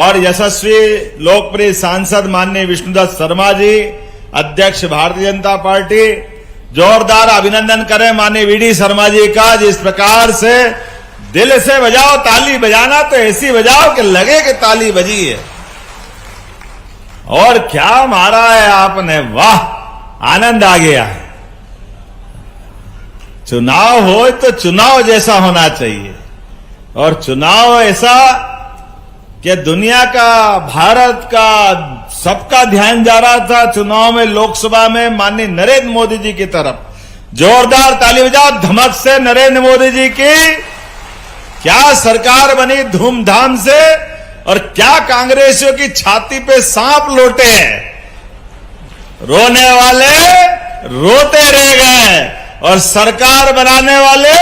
और यशस्वी लोकप्रिय सांसद माननीय विष्णुदत्त शर्मा जी, अध्यक्ष भारतीय जनता पार्टी, जोरदार अभिनंदन करें माननीय वीडी शर्मा जी का, जिस प्रकार से दिल से बजाओ, ताली बजाना तो ऐसी बजाओ कि लगे कि ताली बजी है। और क्या मारा है आपने, वाह, आनंद आ गया है। चुनाव हो तो चुनाव जैसा होना चाहिए, और चुनाव ऐसा कि दुनिया का, भारत का, सबका ध्यान जा रहा था चुनाव में, लोकसभा में माननीय नरेंद्र मोदी जी की तरफ। जोरदार ताली बजाओ, धमक से नरेंद्र मोदी जी की क्या सरकार बनी धूमधाम से, और क्या कांग्रेसियों की छाती पे सांप लोटे हैं। रोने वाले रोते रह गए और सरकार बनाने वाले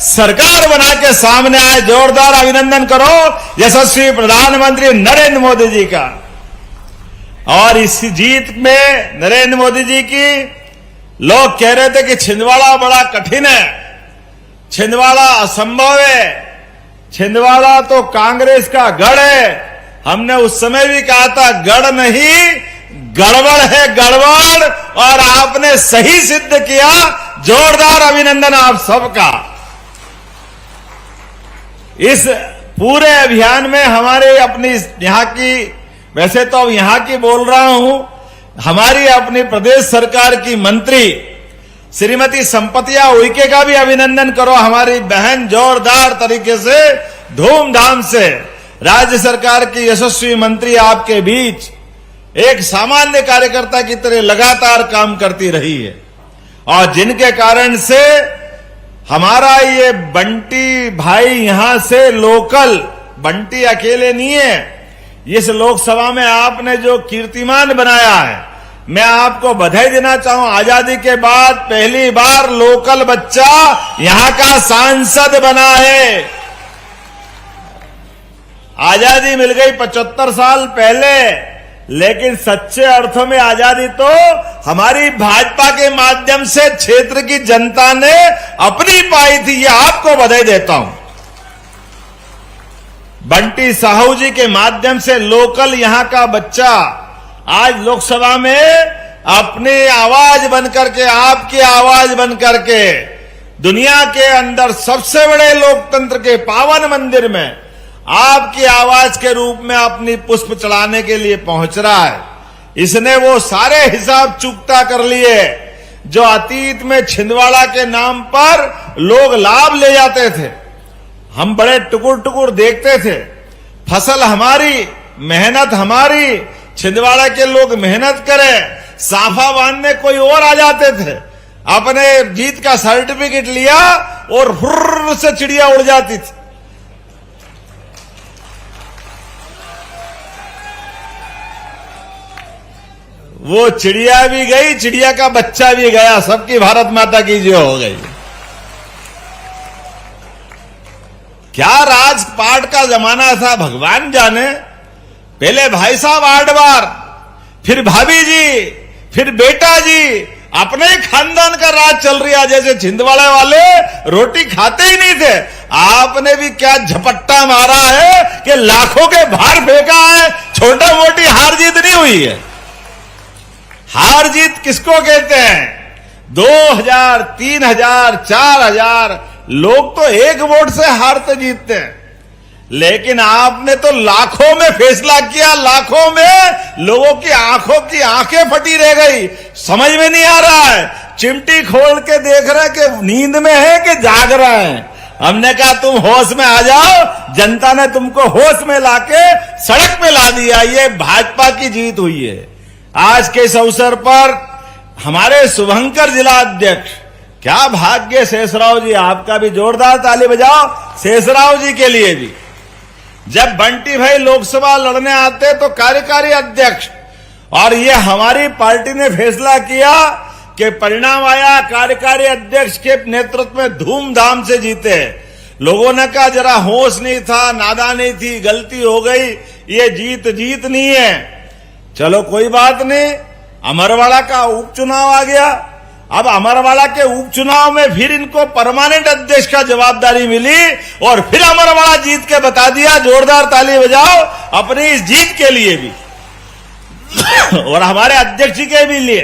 सरकार बना के सामने आए। जोरदार अभिनंदन करो यशस्वी प्रधानमंत्री नरेंद्र मोदी जी का। और इस जीत में नरेंद्र मोदी जी की, लोग कह रहे थे कि छिंदवाड़ा बड़ा कठिन है, छिंदवाड़ा असंभव है, छिंदवाड़ा तो कांग्रेस का गढ़ है। हमने उस समय भी कहा था गढ़ नहीं, गड़बड़ है गड़बड़, और आपने सही सिद्ध किया। जोरदार अभिनंदन आप सबका। इस पूरे अभियान में हमारे अपनी यहां की, वैसे तो अब यहां की बोल रहा हूं, हमारी अपनी प्रदेश सरकार की मंत्री श्रीमती संपतिया उइके का भी अभिनंदन करो। हमारी बहन जोरदार तरीके से, धूमधाम से राज्य सरकार की यशस्वी मंत्री आपके बीच एक सामान्य कार्यकर्ता की तरह लगातार काम करती रही है, और जिनके कारण से हमारा ये बंटी भाई यहां से लोकल, बंटी अकेले नहीं है, इस लोकसभा में आपने जो कीर्तिमान बनाया है, मैं आपको बधाई देना चाहूं। आजादी के बाद पहली बार लोकल बच्चा यहां का सांसद बना है। आजादी मिल गई 75 साल पहले, लेकिन सच्चे अर्थों में आजादी तो हमारी भाजपा के माध्यम से क्षेत्र की जनता ने अपनी पाई थी। ये आपको बधाई देता हूं। बंटी साहू जी के माध्यम से लोकल यहां का बच्चा आज लोकसभा में अपनी आवाज बनकर के, आपकी आवाज बनकर के, दुनिया के अंदर सबसे बड़े लोकतंत्र के पावन मंदिर में आपकी आवाज के रूप में अपनी पुष्प चढ़ाने के लिए पहुंच रहा है। इसने वो सारे हिसाब चुकता कर लिए जो अतीत में छिंदवाड़ा के नाम पर लोग लाभ ले जाते थे। हम बड़े टुकुर टुकुर देखते थे। फसल हमारी, मेहनत हमारी, छिंदवाड़ा के लोग मेहनत करें, साफा बांधने कोई और आ जाते थे, अपने जीत का सर्टिफिकेट लिया और हुर्र से चिड़िया उड़ जाती थी। वो चिड़िया भी गई, चिड़िया का बच्चा भी गया, सबकी भारत माता की जय हो गई। क्या राजपाट का जमाना था भगवान जाने। पहले भाई साहब 8 बार, फिर भाभी जी, फिर बेटा जी, अपने ही खानदान का राज चल रहा। जैसे छिंदवाड़ा वाले रोटी खाते ही नहीं थे, आपने भी क्या झपट्टा मारा है कि लाखों के भार फेंका है। छोटा मोटी हार जीत नहीं हुई है। हार जीत किसको कहते हैं? 2000, 3000, 4000 लोग तो एक वोट से हारते जीतते हैं, लेकिन आपने तो लाखों में फैसला किया। लाखों में लोगों की आंखों की आंखें फटी रह गई। समझ में नहीं आ रहा है, चिमटी खोल के देख रहे कि नींद में है कि जाग रहे हैं। हमने कहा तुम होश में आ जाओ। जनता ने तुमको होश में लाके सड़क पे ला दिया। ये भाजपा की जीत हुई है। आज के इस अवसर पर हमारे शुभंकर जिला अध्यक्ष, क्या भाग्य शेषराव जी, आपका भी जोरदार ताली बजाओ शेषराव जी के लिए भी। जब बंटी भाई लोकसभा लड़ने आते तो कार्यकारी अध्यक्ष, और ये हमारी पार्टी ने फैसला किया कि परिणाम आया कार्यकारी अध्यक्ष के नेतृत्व में धूमधाम से जीते। लोगों ने कहा जरा होश नहीं था, नादानी थी, गलती हो गई, ये जीत नहीं है। चलो कोई बात नहीं, अमरवाड़ा का उपचुनाव आ गया, अब अमरवाड़ा के उपचुनाव में फिर इनको परमानेंट अध्यक्ष का जवाबदारी मिली और फिर अमरवाड़ा जीत के बता दिया। जोरदार ताली बजाओ अपनी इस जीत के लिए भी और हमारे अध्यक्ष जी के भी लिए।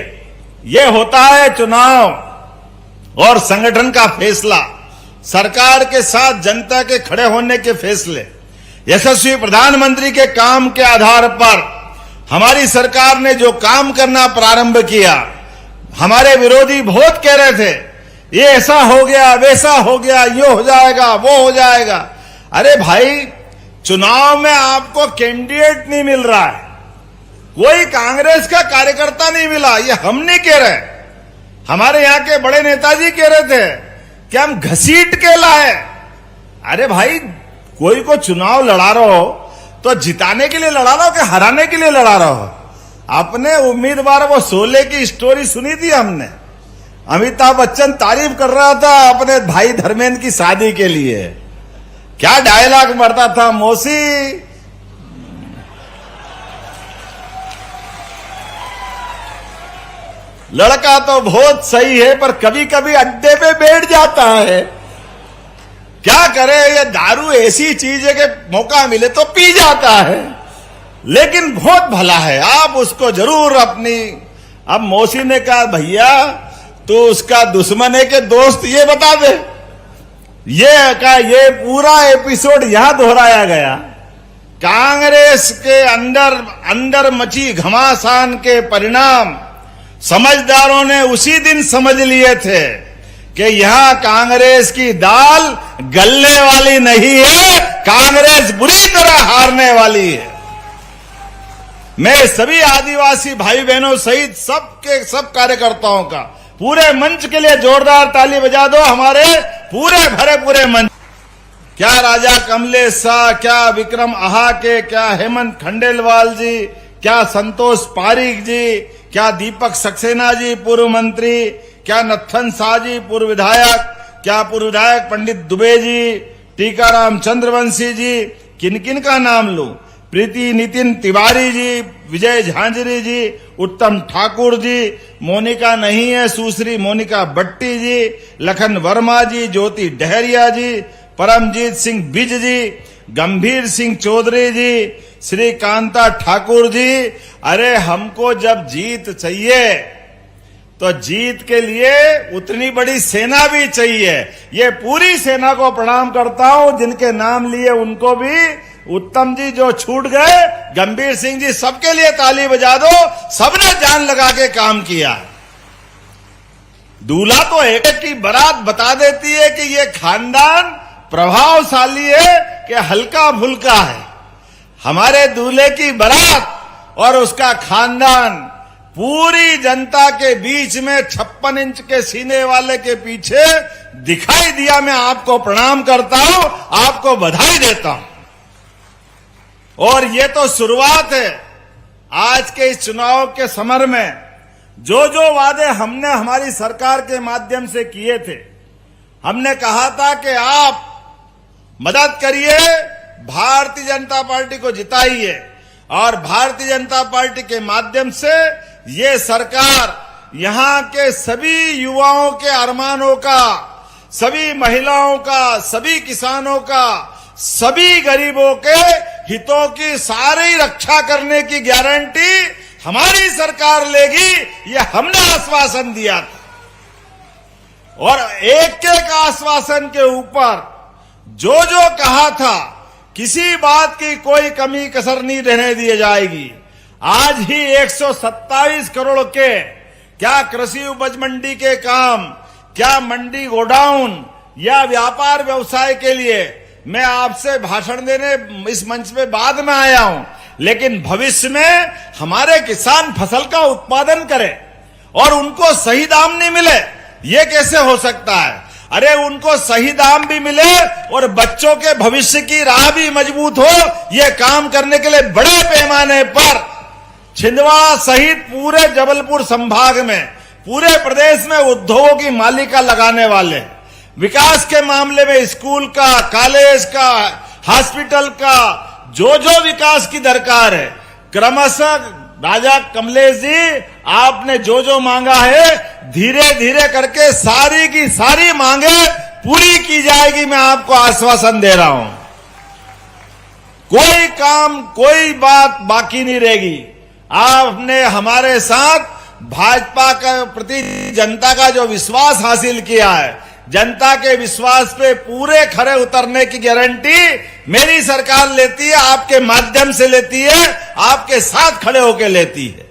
ये होता है चुनाव और संगठन का फैसला, सरकार के साथ जनता के खड़े होने के फैसले। यशस्वी प्रधानमंत्री के काम के आधार पर हमारी सरकार ने जो काम करना प्रारंभ किया, हमारे विरोधी बहुत कह रहे थे ये ऐसा हो गया, वैसा हो गया, ये हो जाएगा, वो हो जाएगा। अरे भाई, चुनाव में आपको कैंडिडेट नहीं मिल रहा है, कोई कांग्रेस का कार्यकर्ता नहीं मिला, ये हम नहीं कह रहे, हमारे यहां के बड़े नेताजी कह रहे थे कि हम घसीट के लाए। अरे भाई, कोई को चुनाव लड़ा रहे हो तो जिताने के लिए लड़ा रहा हो कि हराने के लिए लड़ा रहा हो? अपने उम्मीदवार, वो शोले की स्टोरी सुनी थी हमने, अमिताभ बच्चन तारीफ कर रहा था अपने भाई धर्मेंद्र की शादी के लिए, क्या डायलॉग मरता था, मौसी लड़का तो बहुत सही है पर कभी कभी अड्डे पे बैठ जाता है, क्या करे, ये दारू ऐसी चीज है कि मौका मिले तो पी जाता है, लेकिन बहुत भला है, आप उसको जरूर अपनी। अब मौसी ने कहा भैया तो उसका दुश्मन है कि दोस्त, ये बता दे। ये का ये पूरा एपिसोड यहां दोहराया गया। कांग्रेस के अंदर मची घमासान के परिणाम समझदारों ने उसी दिन समझ लिए थे कि यहां कांग्रेस की दाल गलने वाली नहीं है, कांग्रेस बुरी तरह हारने वाली है। मैं सभी आदिवासी भाई बहनों सहित सब कार्यकर्ताओं का पूरे मंच के लिए जोरदार ताली बजा दो, हमारे पूरे मंच। क्या राजा कमलेश शाह, क्या विक्रम आहाके, क्या हेमंत खंडेलवाल जी, क्या संतोष पारीक जी, क्या दीपक सक्सेना जी पूर्व मंत्री, क्या नत्थन शाह जी पूर्व विधायक, क्या पूर्व विधायक पंडित दुबे जी, टीकाराम चंद्रवंशी जी, किन किन का नाम लूं, प्रीति नितिन तिवारी जी, विजय झांझरी जी, उत्तम ठाकुर जी, मोनिका नहीं है सुश्री मोनिका भट्टी जी, लखन वर्मा जी, ज्योति डहरिया जी, परमजीत सिंह बिज जी, गंभीर सिंह चौधरी जी, श्री कांता ठाकुर जी। अरे हमको जब जीत चाहिए तो जीत के लिए उतनी बड़ी सेना भी चाहिए। ये पूरी सेना को प्रणाम करता हूं, जिनके नाम लिए उनको भी, उत्तम जी जो छूट गए, गंभीर सिंह जी, सबके लिए ताली बजा दो, सबने जान लगा के काम किया। दूल्हा तो एक की बारात बता देती है कि ये खानदान प्रभावशाली है कि हल्का फुल्का है। हमारे दूल्हे की बारात और उसका खानदान पूरी जनता के बीच में 56 इंच के सीने वाले के पीछे दिखाई दिया। मैं आपको प्रणाम करता हूं, आपको बधाई देता हूं। और ये तो शुरुआत है। आज के इस चुनाव के समर में जो जो वादे हमने हमारी सरकार के माध्यम से किए थे, हमने कहा था कि आप मदद करिए, भारतीय जनता पार्टी को जिताइए, और भारतीय जनता पार्टी के माध्यम से ये सरकार यहां के सभी युवाओं के अरमानों का, सभी महिलाओं का, सभी किसानों का, सभी गरीबों के हितों की सारी रक्षा करने की गारंटी हमारी सरकार लेगी, ये हमने आश्वासन दिया था। और एक एक आश्वासन के ऊपर जो जो कहा था, किसी बात की कोई कमी कसर नहीं रहने दी जाएगी। आज ही 127 करोड़ के क्या कृषि उपज मंडी के काम, क्या मंडी गोडाउन या व्यापार व्यवसाय के लिए मैं आपसे भाषण देने इस मंच पे बाद में आया हूं, लेकिन भविष्य में हमारे किसान फसल का उत्पादन करें और उनको सही दाम नहीं मिले, ये कैसे हो सकता है? अरे उनको सही दाम भी मिले और बच्चों के भविष्य की राह भी मजबूत हो, ये काम करने के लिए बड़े पैमाने पर छिंदवाड़ा सहित पूरे जबलपुर संभाग में, पूरे प्रदेश में उद्योगों की मालिका लगाने वाले, विकास के मामले में स्कूल का, कॉलेज का, हॉस्पिटल का, जो जो विकास की दरकार है, क्रमशः राजा कमलेश जी, आपने जो जो मांगा है धीरे धीरे करके सारी की सारी मांगे पूरी की जाएगी, मैं आपको आश्वासन दे रहा हूं। कोई काम, कोई बात बाकी नहीं रहेगी। आपने हमारे साथ भाजपा के प्रति जनता का जो विश्वास हासिल किया है, जनता के विश्वास पे पूरे खरे उतरने की गारंटी मेरी सरकार लेती है, आपके माध्यम से लेती है, आपके साथ खड़े होकर लेती है।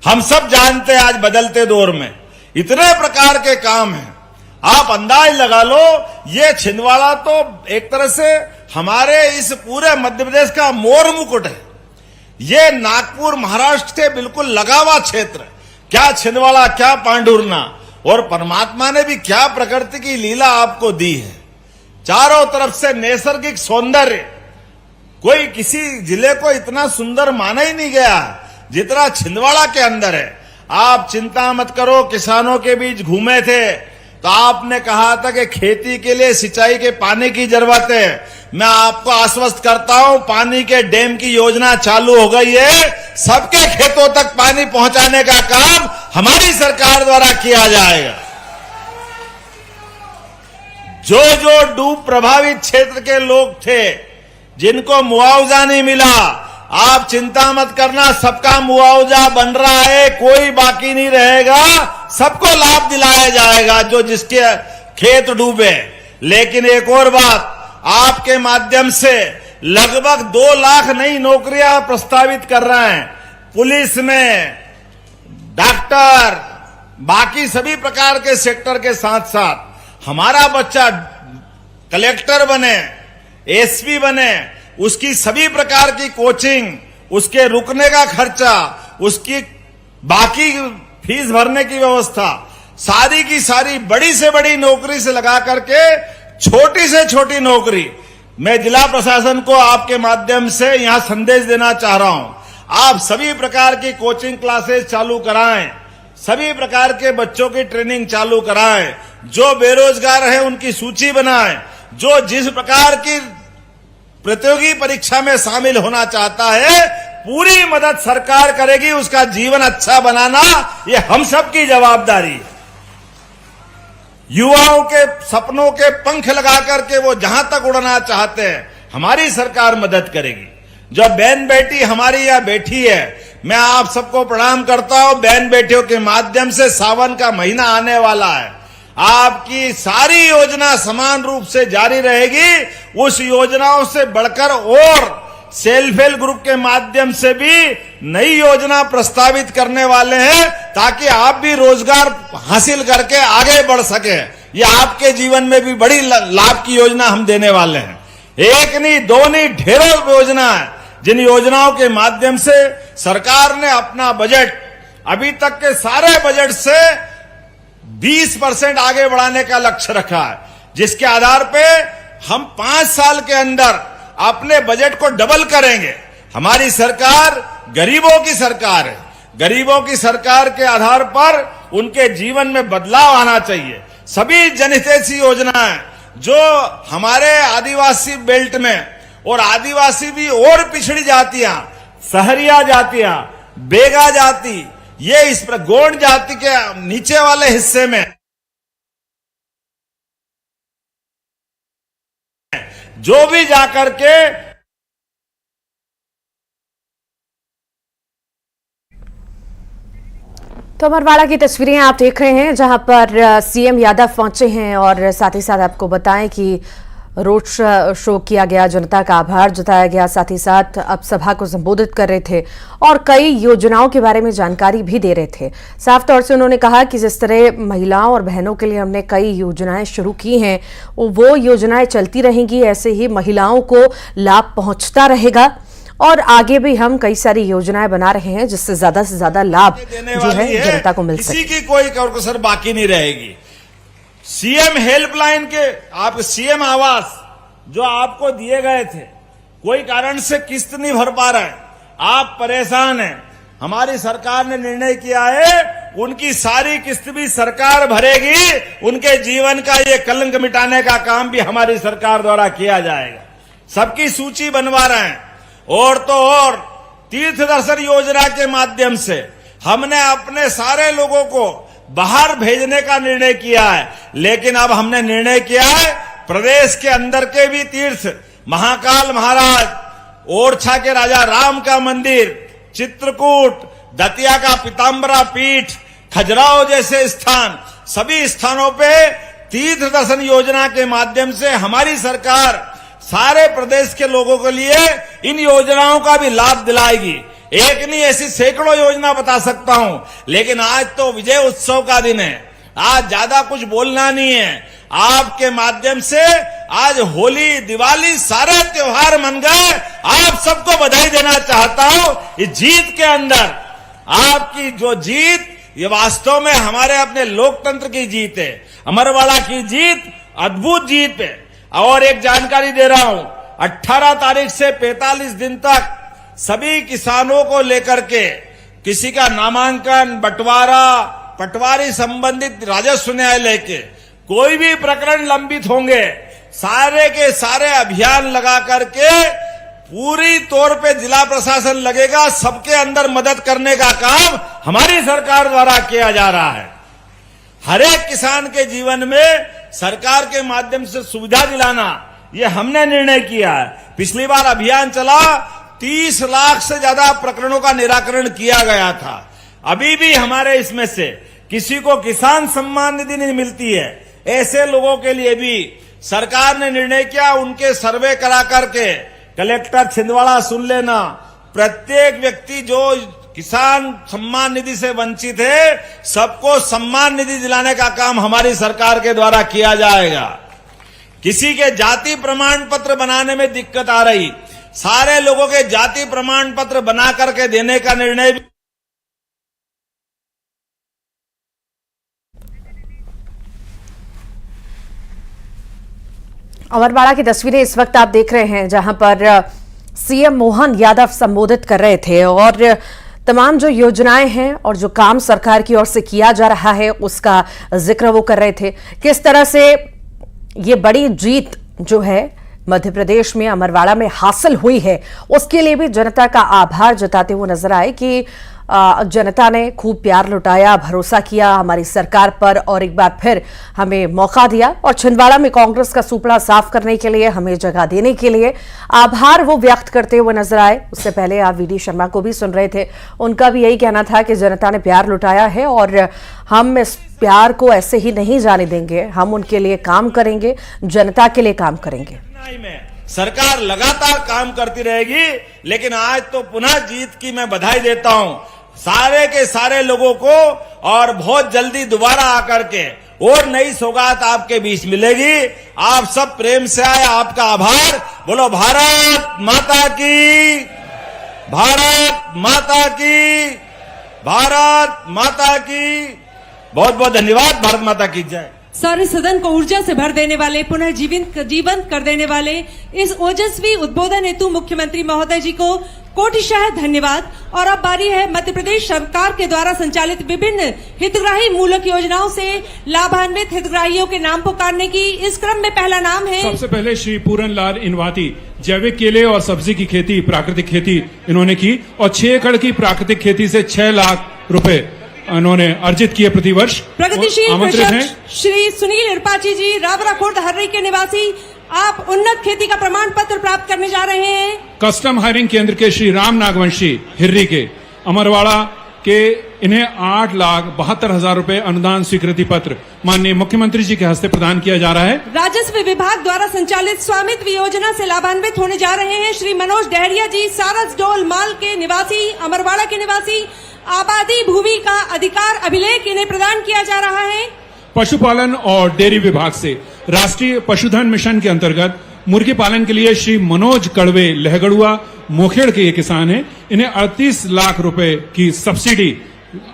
हम सब जानते हैं आज बदलते दौर में इतने प्रकार के काम हैं, आप अंदाज लगा लो। ये छिंदवाड़ा तो एक तरह से हमारे इस पूरे मध्य प्रदेश का मोर मुकुट है। ये नागपुर महाराष्ट्र से बिल्कुल लगा हुआ क्षेत्र है। क्या छिंदवाड़ा, क्या पांडुरना, और परमात्मा ने भी क्या प्रकृति की लीला आपको दी है। चारों तरफ से नैसर्गिक सौंदर्य, कोई किसी जिले को इतना सुंदर माना ही नहीं गया जितना छिंदवाड़ा के अंदर है। आप चिंता मत करो, किसानों के बीच घूमे थे तो आपने कहा था कि खेती के लिए सिंचाई के पानी की जरूरत है। मैं आपको आश्वस्त करता हूं, पानी के डैम की योजना चालू हो गई है। सबके खेतों तक पानी पहुंचाने का काम हमारी सरकार द्वारा किया जाएगा। जो जो डूब प्रभावित क्षेत्र के लोग थे, जिनको मुआवजा नहीं मिला, आप चिंता मत करना, सबका मुआवजा बन रहा है, कोई बाकी नहीं रहेगा, सबको लाभ दिलाया जाएगा जो जिसके खेत डूबे। लेकिन एक और बात, आपके माध्यम से लगभग 2 लाख नई नौकरियां प्रस्तावित कर रहे हैं। पुलिस में, डॉक्टर, बाकी सभी प्रकार के सेक्टर के साथ साथ हमारा बच्चा कलेक्टर बने, एसपी बने, उसकी सभी प्रकार की कोचिंग, उसके रुकने का खर्चा, उसकी बाकी फीस भरने की व्यवस्था, सारी की सारी बड़ी से बड़ी नौकरी से लगा करके छोटी से छोटी नौकरी, मैं जिला प्रशासन को आपके माध्यम से यहां संदेश देना चाह रहा हूं। आप सभी प्रकार की कोचिंग क्लासेस चालू कराएं, सभी प्रकार के बच्चों की ट्रेनिंग चालू कराएं, जो बेरोजगार है उनकी सूची बनाएं, जो जिस प्रकार की प्रतियोगी परीक्षा में शामिल होना चाहता है पूरी मदद सरकार करेगी। उसका जीवन अच्छा बनाना ये हम सब की जवाबदारी है। युवाओं के सपनों के पंख लगा करके वो जहां तक उड़ना चाहते हैं, हमारी सरकार मदद करेगी। जो बहन बेटी हमारी यहां बैठी है, मैं आप सबको प्रणाम करता हूं। बहन बेटियों के माध्यम से सावन का महीना आने वाला है, आपकी सारी योजना समान रूप से जारी रहेगी। उस योजनाओं से बढ़कर और सेल्फ हेल्प ग्रुप के माध्यम से भी नई योजना प्रस्तावित करने वाले हैं, ताकि आप भी रोजगार हासिल करके आगे बढ़ सके। ये आपके जीवन में भी बड़ी लाभ की योजना हम देने वाले हैं। एक नहीं, दो नहीं, ढेरों योजना है, जिन योजनाओं के माध्यम से सरकार ने अपना बजट अभी तक के सारे बजट से 20% आगे बढ़ाने का लक्ष्य रखा है, जिसके आधार पे हम 5 साल के अंदर अपने बजट को डबल करेंगे। हमारी सरकार गरीबों की सरकार है। गरीबों की सरकार के आधार पर उनके जीवन में बदलाव आना चाहिए। सभी जनहितैषी योजनाएं जो हमारे आदिवासी बेल्ट में, और आदिवासी भी और पिछड़ी जातियां, सहरिया जातियां, बेगा जाति, ये इस पर गोंड जाति के नीचे वाले हिस्से में जो भी जाकर के तो अमरवाड़ा की तस्वीरें आप देख रहे हैं, जहां पर सीएम यादव पहुंचे हैं और साथ ही साथ आपको बताएं कि रोड शो किया गया, जनता का आभार जताया गया, साथ ही साथ अब सभा को संबोधित कर रहे थे और कई योजनाओं के बारे में जानकारी भी दे रहे थे। साफ तौर से उन्होंने कहा कि जिस तरह महिलाओं और बहनों के लिए हमने कई योजनाएं शुरू की हैं, वो योजनाएं चलती रहेंगी, ऐसे ही महिलाओं को लाभ पहुंचता रहेगा और आगे भी हम कई सारी योजनाएं बना रहे हैं जिससे से ज्यादा लाभ जो है जनता को मिल सके। किसी की कोई कसर बाकी नहीं रहेगी। सीएम हेल्पलाइन के, आप सीएम आवास जो आपको दिए गए थे, कोई कारण से किस्त नहीं भर पा रहे हैं, आप परेशान हैं, हमारी सरकार ने निर्णय किया है उनकी सारी किस्त भी सरकार भरेगी। उनके जीवन का ये कलंक मिटाने का काम भी हमारी सरकार द्वारा किया जाएगा। सबकी सूची बनवा रहे हैं, और तो और तीर्थ दर्शन योजना के माध्यम से हमने अपने सारे लोगों को बाहर भेजने का निर्णय किया है, लेकिन अब हमने निर्णय किया है प्रदेश के अंदर के भी तीर्थ, महाकाल महाराज, ओरछा के राजा राम का मंदिर, चित्रकूट, दतिया का पीताम्बरा पीठ, खजुराहो जैसे स्थान, सभी स्थानों पे तीर्थ दर्शन योजना के माध्यम से हमारी सरकार सारे प्रदेश के लोगों के लिए इन योजनाओं का भी लाभ दिलाएगी। एक नहीं, ऐसी सैकड़ों योजना बता सकता हूं, लेकिन आज तो विजय उत्सव का दिन है, आज ज्यादा कुछ बोलना नहीं है। आपके माध्यम से आज होली, दिवाली, सारे त्योहार मन गए। आप सबको बधाई देना चाहता हूं। इस जीत के अंदर आपकी जो जीत, ये वास्तव में हमारे अपने लोकतंत्र की जीत है, अमरवाड़ा की जीत, अद्भुत जीत है। और एक जानकारी दे रहा हूं, 18 तारीख से 45 दिन तक सभी किसानों को लेकर के किसी का नामांकन, बंटवारा, पटवारी संबंधित राजस्व न्यायालय के कोई भी प्रकरण लंबित होंगे, सारे के सारे अभियान लगा करके पूरी तौर पे जिला प्रशासन लगेगा। सबके अंदर मदद करने का काम हमारी सरकार द्वारा किया जा रहा है। हर एक किसान के जीवन में सरकार के माध्यम से सुविधा दिलाना, ये हमने निर्णय किया है। पिछली बार अभियान चला, 30 लाख से ज्यादा प्रकरणों का निराकरण किया गया था। अभी भी हमारे इसमें से किसी को किसान सम्मान निधि नहीं मिलती है, ऐसे लोगों के लिए भी सरकार ने निर्णय किया, उनके सर्वे करा करके कलेक्टर छिंदवाड़ा सुन लेना, प्रत्येक व्यक्ति जो किसान सम्मान निधि से वंचित है, सबको सम्मान निधि दिलाने का काम हमारी सरकार के द्वारा किया जाएगा। किसी के जाति प्रमाण पत्र बनाने में दिक्कत आ रही, सारे लोगों के जाति प्रमाण पत्र बना करके देने का निर्णय भी। अमरवाड़ा की तस्वीरें इस वक्त आप देख रहे हैं, जहां पर सीएम मोहन यादव संबोधित कर रहे थे और तमाम जो योजनाएं हैं और जो काम सरकार की ओर से किया जा रहा है उसका जिक्र वो कर रहे थे। किस तरह से ये बड़ी जीत जो है मध्य प्रदेश में अमरवाड़ा में हासिल हुई है, उसके लिए भी जनता का आभार जताते हुए नजर आए कि जनता ने खूब प्यार लुटाया, भरोसा किया हमारी सरकार पर और एक बार फिर हमें मौका दिया और छिंदवाड़ा में कांग्रेस का सुपड़ा साफ करने के लिए, हमें जगह देने के लिए आभार वो व्यक्त करते हुए नजर आए। उससे पहले आप वीडी शर्मा को भी सुन रहे थे, उनका भी यही कहना था कि जनता ने प्यार लुटाया है और हम इस प्यार को ऐसे ही नहीं जाने देंगे, हम उनके लिए काम करेंगे, जनता के लिए काम करेंगे। सरकार लगातार काम करती रहेगी, लेकिन आज तो पुनः जीत की मैं बधाई देता हूं सारे के सारे लोगों को और बहुत जल्दी दोबारा आकर के और नई सौगात आपके बीच मिलेगी। आप सब प्रेम से आए, आपका आभार। बोलो भारत माता की, भारत माता की, भारत माता की। बहुत बहुत धन्यवाद। भारत माता की जय। सारे सदन को ऊर्जा से भर देने वाले, पुनः जीवंत कर देने वाले इस ओजस्वी उद्बोधन हेतु मुख्यमंत्री महोदय जी को कोटिशः धन्यवाद। और अब बारी है मध्य प्रदेश सरकार के द्वारा संचालित विभिन्न हितग्राही मूलक योजनाओं से लाभान्वित हितग्राहियों के नाम पुकारने की। इस क्रम में पहला नाम है, सबसे पहले श्री पूरन लाल इनवाती, जैविक केले और सब्जी की खेती, प्राकृतिक खेती इन्होंने की और 6 एकड़ की प्राकृतिक खेती से 6 लाख रुपए उन्होंने अर्जित किए प्रतिवर्ष। प्रगतिशील कृषक श्री सुनील इरपाची जी, रावरा खुर्द हर्री के निवासी, आप उन्नत खेती का प्रमाण पत्र प्राप्त करने जा रहे हैं। कस्टम हायरिंग केंद्र के श्री राम नागवंशी हिर्री के अमरवाड़ा के, इन्हें 8,72,000 रुपए अनुदान स्वीकृति पत्र माननीय मुख्यमंत्री जी के हस्ते प्रदान किया जा रहा है। राजस्व विभाग द्वारा संचालित स्वामित्व योजना से लाभान्वित होने जा रहे हैं श्री मनोज डहरिया जी, सारस डोल माल के निवासी, अमरवाड़ा के निवासी, आबादी भूमि का अधिकार अभिलेख इन्हें प्रदान किया जा रहा है। पशुपालन और डेयरी विभाग से राष्ट्रीय पशुधन मिशन के अंतर्गत मुर्गी पालन के लिए श्री मनोज कड़वे लहगड़ुआ मोखेड़ के ये किसान हैं, इन्हें 38 लाख रुपए की सब्सिडी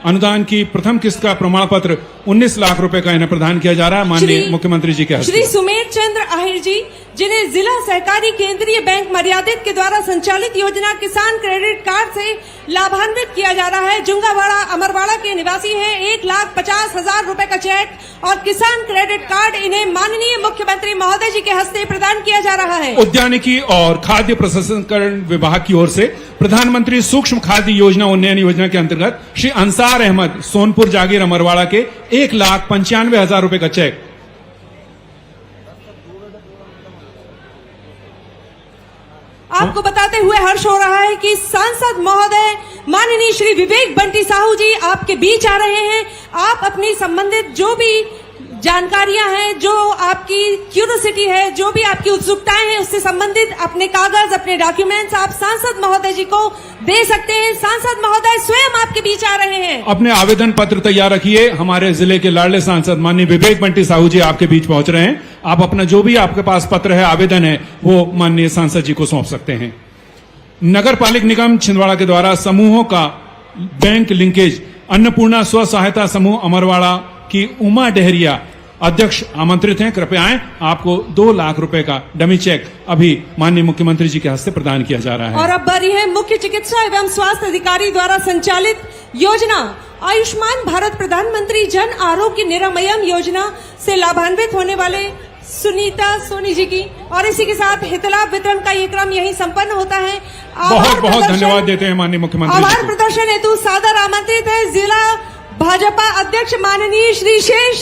अनुदान की प्रथम किस्त का प्रमाण पत्र 19 लाख रुपए का इन्हें प्रदान किया जा रहा है माननीय मुख्यमंत्री जी के हस्ते। श्री सुमेर चंद्र आहिर जी, जिन्हें जिला सहकारी केंद्रीय बैंक मर्यादित के द्वारा संचालित योजना किसान क्रेडिट कार्ड से लाभान्वित किया जा रहा है, जुंगावाड़ा अमरवाड़ा के निवासी हैं, 1,50,000 रुपए का चेक और किसान क्रेडिट कार्ड इन्हें माननीय मुख्यमंत्री महोदय जी के हस्ते प्रदान किया जा रहा है। उद्यानिकी और खाद्य प्रसंस्करण विभाग की ओर से प्रधानमंत्री सूक्ष्म खाद्य योजना उन्नयन योजना के अंतर्गत श्री अंसार अहमद सोनपुर जागीर अमरवाड़ा के 1,95,000 रुपए का चेक। आपको बताते हुए हर्ष हो रहा है कि सांसद महोदय माननीय श्री विवेक बंटी साहू जी आपके बीच आ रहे हैं। आप अपनी संबंधित जो भी जानकारियां हैं, जो आपकी क्यूरियोसिटी है, जो भी आपकी उत्सुकताएं हैं, उससे संबंधित अपने कागज, अपने डॉक्यूमेंट्स आप सांसद महोदय जी को दे सकते हैं। सांसद महोदय स्वयं आपके बीच आ रहे हैं। अपने आवेदन पत्र तैयार रखिए। हमारे जिले के लाडले सांसद माननीय विवेक बंटी साहू जी आपके बीच पहुंच रहे हैं। आप अपना जो भी आपके पास पत्र है, आवेदन है, वो माननीय सांसद जी को सौंप सकते हैं। नगर पालिक निगम छिंदवाड़ा के द्वारा समूहों का बैंक लिंकेज अन्नपूर्णा स्व सहायता समूह अमरवाड़ा की उमा डेहरिया अध्यक्ष आमंत्रित हैं। कृपया आएं। आपको 2 लाख रुपए का डमी चेक अभी माननीय मुख्यमंत्री जी के हस्ते प्रदान किया जा रहा है। और अब बारी है मुख्य चिकित्सा एवं स्वास्थ्य अधिकारी द्वारा संचालित योजना आयुष्मान भारत प्रधानमंत्री जन आरोग्य निरामयम योजना से लाभान्वित होने वाले सुनीता सोनी जी की। और इसी के साथ हितलाभ वितरण का ये क्रम यही संपन्न होता है। बहुत बहुत धन्यवाद देते हैं माननीय मुख्यमंत्री जी आभार को। प्रदर्शन हेतु सादर आमंत्रित है जिला भाजपा अध्यक्ष माननीय श्री शेष